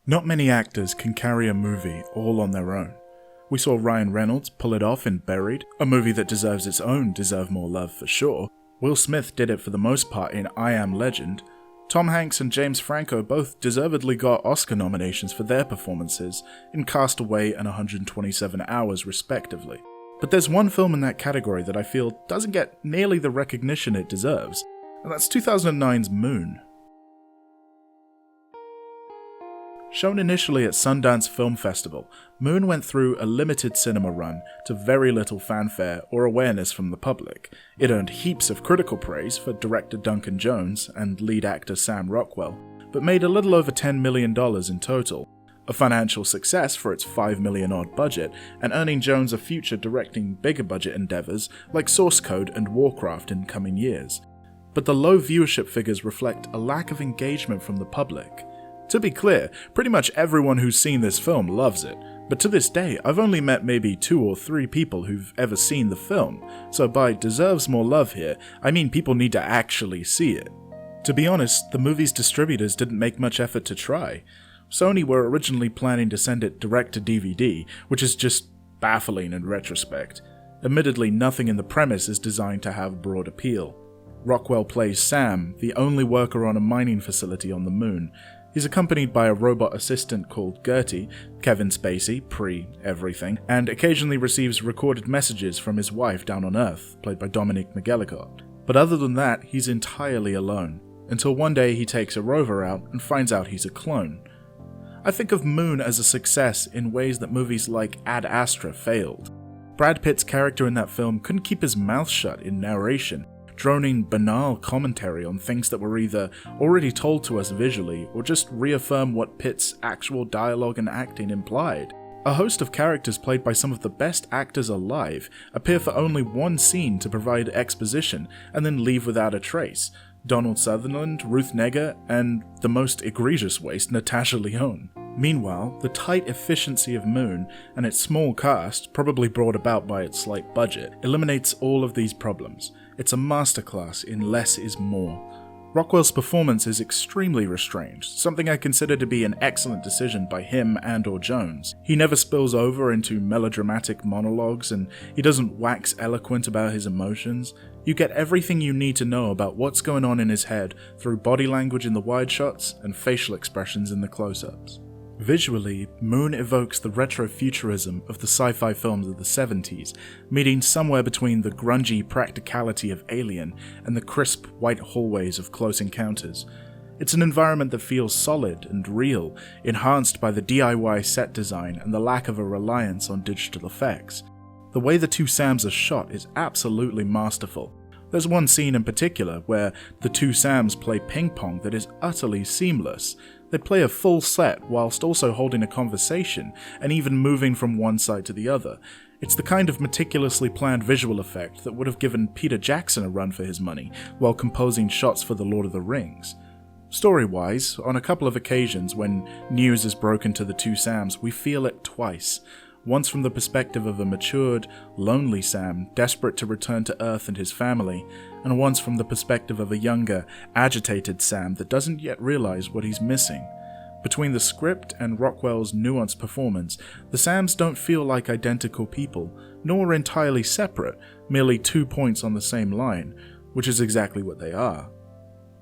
Not many actors can carry a movie all on their own. We saw Ryan Reynolds pull it off in Buried, a movie that deserves its own Deserve More Love for sure. Will Smith did it for the most part in I Am Legend. Tom Hanks and James Franco both deservedly got Oscar nominations for their performances in Cast Away and 127 Hours respectively. But there's one film in that category that I feel doesn't get nearly the recognition it deserves, and that's 2009's Moon. Shown initially at Sundance Film Festival, Moon went through a limited cinema run to very little fanfare or awareness from the public. It earned heaps of critical praise for director Duncan Jones and lead actor Sam Rockwell, but made a little over $10 million in total, a financial success for its $5 million odd budget, and earning Jones a future directing bigger budget endeavours like Source Code and Warcraft in coming years. But the low viewership figures reflect a lack of engagement from the public. To be clear, pretty much everyone who's seen this film loves it, but to this day I've only met maybe 2 or 3 people who've ever seen the film, so by deserves more love here, I mean people need to actually see it. To be honest, the movie's distributors didn't make much effort to try. Sony were originally planning to send it direct to DVD, which is just baffling in retrospect. Admittedly, nothing in the premise is designed to have broad appeal. Rockwell plays Sam, the only worker on a mining facility on the moon. He's accompanied by a robot assistant called Gertie, Kevin Spacey, pre-everything, and occasionally receives recorded messages from his wife down on Earth, played by Dominique McElligott. But other than that, he's entirely alone, until one day he takes a rover out and finds out he's a clone. I think of Moon as a success in ways that movies like Ad Astra failed. Brad Pitt's character in that film couldn't keep his mouth shut in narration, droning banal commentary on things that were either already told to us visually or just reaffirm what Pitt's actual dialogue and acting implied. A host of characters played by some of the best actors alive appear for only one scene to provide exposition and then leave without a trace. Donald Sutherland, Ruth Negga, and the most egregious waste, Natasha Lyonne. Meanwhile, the tight efficiency of Moon and its small cast, probably brought about by its slight budget, eliminates all of these problems. It's a masterclass in less is more. Rockwell's performance is extremely restrained, something I consider to be an excellent decision by him and/or Jones. He never spills over into melodramatic monologues, and he doesn't wax eloquent about his emotions. You get everything you need to know about what's going on in his head through body language in the wide shots and facial expressions in the close-ups. Visually, Moon evokes the retrofuturism of the sci-fi films of the 70s, meeting somewhere between the grungy practicality of Alien and the crisp white hallways of Close Encounters. It's an environment that feels solid and real, enhanced by the DIY set design and the lack of a reliance on digital effects. The way the two Sams are shot is absolutely masterful. There's one scene in particular where the two Sams play ping pong that is utterly seamless. They play a full set whilst also holding a conversation and even moving from one side to the other. It's the kind of meticulously planned visual effect that would have given Peter Jackson a run for his money while composing shots for The Lord of the Rings. Story-wise, on a couple of occasions when news is broken to the two Sams, we feel it twice. Once from the perspective of a matured, lonely Sam desperate to return to Earth and his family, and once from the perspective of a younger, agitated Sam that doesn't yet realize what he's missing. Between the script and Rockwell's nuanced performance, the Sams don't feel like identical people, nor entirely separate, merely 2 points on the same line, which is exactly what they are.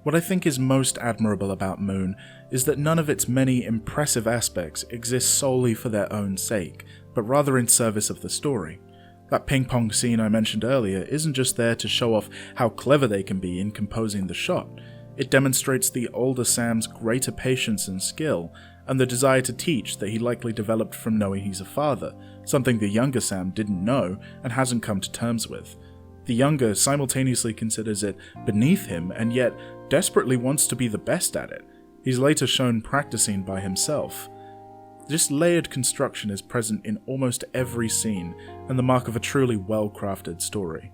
What I think is most admirable about Moon is that none of its many impressive aspects exist solely for their own sake, but rather in service of the story. That ping pong scene I mentioned earlier isn't just there to show off how clever they can be in composing the shot. It demonstrates the older Sam's greater patience and skill, and the desire to teach that he likely developed from knowing he's a father, something the younger Sam didn't know and hasn't come to terms with. The younger simultaneously considers it beneath him and yet desperately wants to be the best at it. He's later shown practicing by himself. This layered construction is present in almost every scene and the mark of a truly well-crafted story.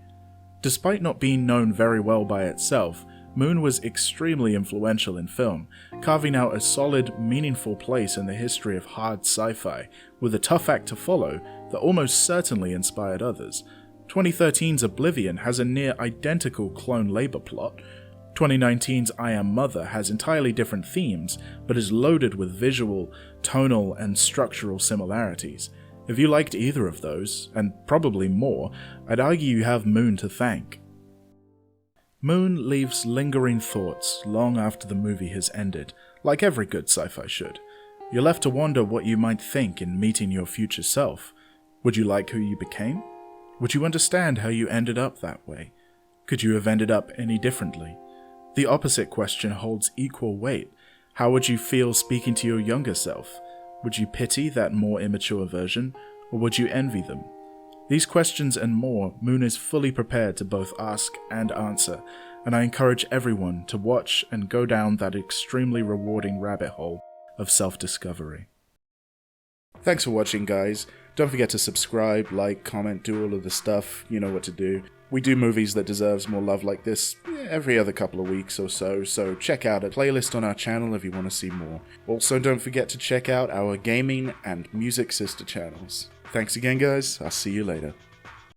Despite not being known very well by itself, Moon was extremely influential in film, carving out a solid, meaningful place in the history of hard sci-fi, with a tough act to follow that almost certainly inspired others. 2013's Oblivion has a near identical clone labor plot. 2019's I Am Mother has entirely different themes, but is loaded with visual, tonal, and structural similarities. If you liked either of those, and probably more, I'd argue you have Moon to thank. Moon leaves lingering thoughts long after the movie has ended, like every good sci-fi should. You're left to wonder what you might think in meeting your future self. Would you like who you became? Would you understand how you ended up that way? Could you have ended up any differently? The opposite question holds equal weight. How would you feel speaking to your younger self? Would you pity that more immature version, or would you envy them? These questions and more, Moon is fully prepared to both ask and answer, and I encourage everyone to watch and go down that extremely rewarding rabbit hole of self-discovery. Thanks for watching, guys. Don't forget to subscribe, like, comment, do all of the stuff. You know what to do. We do movies that deserves more love like this every other couple of weeks or so check out a playlist on our channel if you want to see more. Also, don't forget to check out our gaming and music sister channels. Thanks again, guys. I'll see you later.